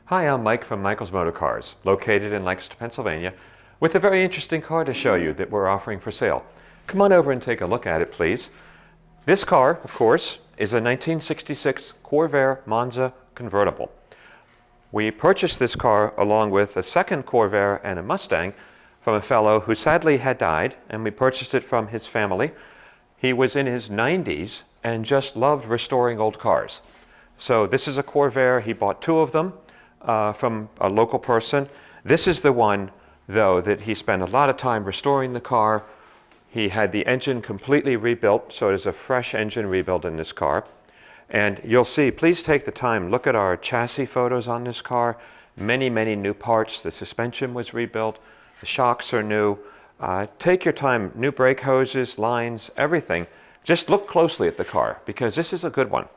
Hi, I'm Mike from Michael's Motor Cars, located in Lancaster, Pennsylvania, with a very interesting car to show you that we're offering for sale. Come on over and take a look at it, please. This car, of course, is a 1966 Corvair Monza Convertible. We purchased this car along with a second Corvair and a Mustang from a fellow who sadly had died, and we purchased it from his family. He was in his 90s and just loved restoring old cars. So this is a Corvair. He bought two of them from a local person. This is the one, though, that he spent a lot of time restoring the car. He had the engine completely rebuilt, so it is a fresh engine rebuild in this car. And you'll see, please take the time, look at our chassis photos on this car. Many, many new parts. The suspension was rebuilt. The shocks are new. Take your time, new brake hoses, lines, everything. Just look closely at the car, because this is a good one.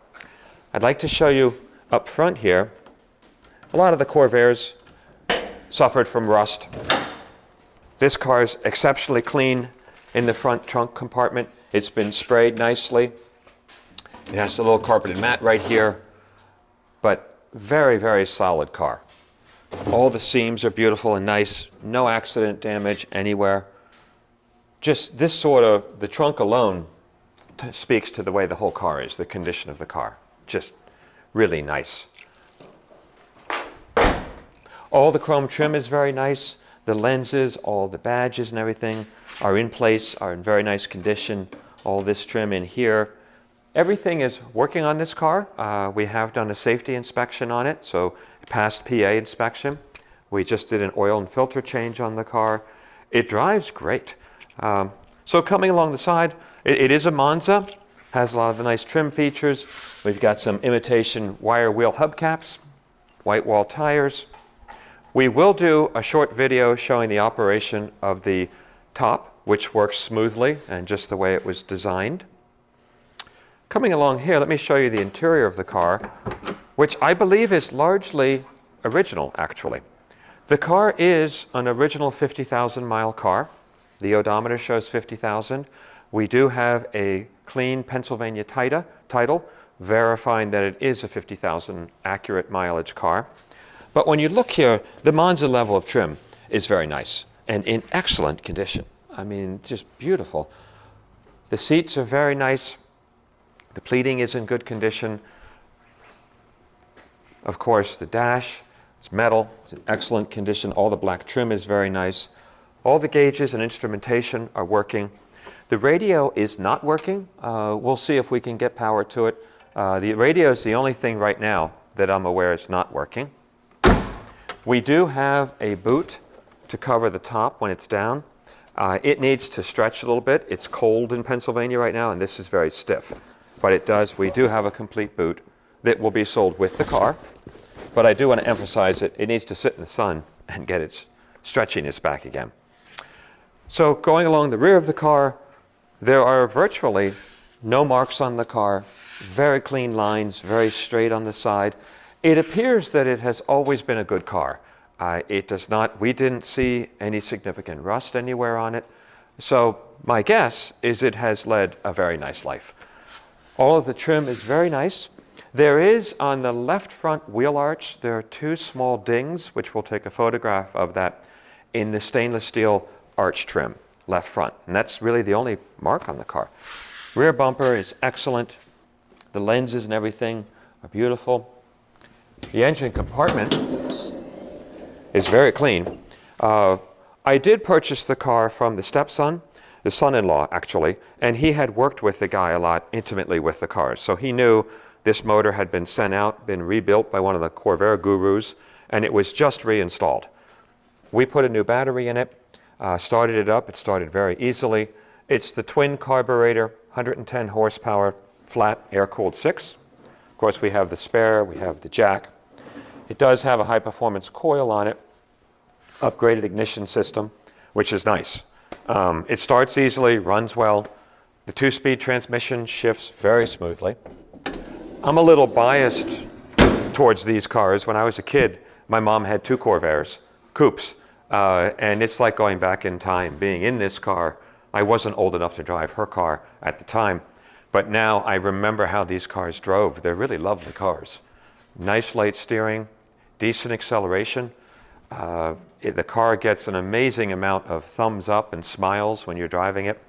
I'd like to show you up front here. A lot of the Corvairs suffered from rust. This car is exceptionally clean in the front trunk compartment. It's been sprayed nicely. It has a little carpeted mat right here, but very, very solid car. All the seams are beautiful and nice. No accident damage anywhere. Just this sort of, the trunk alone speaks to the way the whole car is, the condition of the car. Just really nice. All the chrome trim is very nice. The lenses, all the badges and everything are in place, are in very nice condition. All this trim in here. Everything is working on this car. We have done a safety inspection on it, so it passed PA inspection. We just did an oil and filter change on the car. It drives great. So coming along the side, it is a Monza, has a lot of the nice trim features. We've got some imitation wire wheel hubcaps, white wall tires. We will do a short video showing the operation of the top, which works smoothly and just the way it was designed. Coming along here, let me show you the interior of the car, which I believe is largely original, actually. The car is an original 50,000 mile car. The odometer shows 50,000. We do have a clean Pennsylvania title, verifying that it is a 50,000 accurate mileage car. But when you look here, the Monza level of trim is very nice and in excellent condition. I mean, just beautiful. The seats are very nice. The pleating is in good condition. Of course, the dash, it's metal, it's in excellent condition. All the black trim is very nice. All the gauges and instrumentation are working. The radio is not working. We'll see if we can get power to it. The radio is the only thing right now that I'm aware is not working. We do have a boot to cover the top when it's down. It needs to stretch a little bit. It's cold in Pennsylvania right now, and this is very stiff. But it does. We do have a complete boot that will be sold with the car. But I do want to emphasize it needs to sit in the sun and get its stretchiness back again. So going along the rear of the car, there are virtually no marks on the car, very clean lines, very straight on the side. It appears that it has always been a good car. We didn't see any significant rust anywhere on it. So my guess is it has led a very nice life. All of the trim is very nice. There is on the left front wheel arch, there are two small dings, which we'll take a photograph of that, in the stainless steel arch trim, left front. And that's really the only mark on the car. Rear bumper is excellent. The lenses and everything are beautiful. The engine compartment is very clean. I did purchase the car from the stepson, the son-in-law actually, and he had worked with the guy a lot intimately with the cars. So he knew this motor had been sent out, been rebuilt by one of the Corvair gurus, and it was just reinstalled. We put a new battery in it, started it up. It started very easily. It's the twin carburetor, 110 horsepower, flat air-cooled 6. Of course, we have the spare, we have the jack. It does have a high-performance coil on it, upgraded ignition system, which is nice. It starts easily, runs well. The 2-speed transmission shifts very smoothly. I'm a little biased towards these cars. When I was a kid, my mom had two Corvairs, coupes, and it's like going back in time, being in this car. I wasn't old enough to drive her car at the time, but now I remember how these cars drove. They're really lovely cars. Nice light steering, decent acceleration. The car gets an amazing amount of thumbs up and smiles when you're driving it.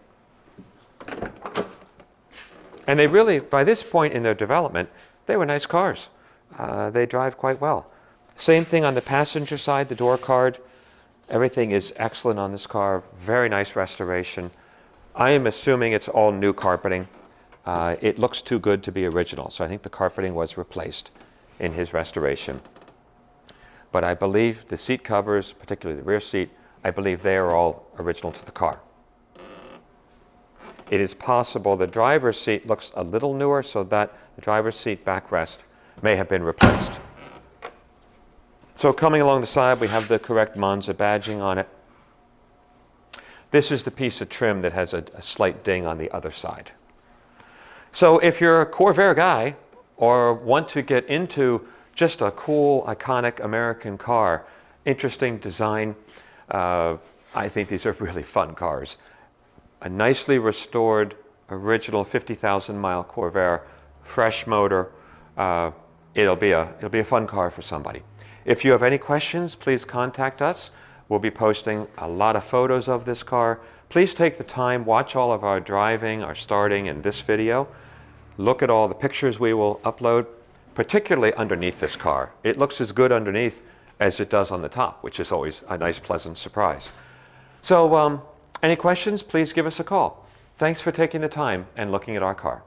And they really, by this point in their development, they were nice cars. They drive quite well. Same thing on the passenger side, the door card. Everything is excellent on this car. Very nice restoration. I am assuming it's all new carpeting. It looks too good to be original, so I think the carpeting was replaced in his restoration. But I believe the seat covers, particularly the rear seat, I believe they are all original to the car. It is possible the driver's seat looks a little newer, so that the driver's seat backrest may have been replaced. So coming along the side, we have the correct Monza badging on it. This is the piece of trim that has a slight ding on the other side. So if you're a Corvair guy or want to get into just a cool, iconic American car, interesting design, I think these are really fun cars. A nicely restored, original 50,000-mile Corvair, fresh motor. It'll be a fun car for somebody. If you have any questions, please contact us. We'll be posting a lot of photos of this car. Please take the time, watch all of our driving, our starting, and this video. Look at all the pictures we will upload, particularly underneath this car. It looks as good underneath as it does on the top, which is always a nice, pleasant surprise. So, any questions, please give us a call. Thanks for taking the time and looking at our car.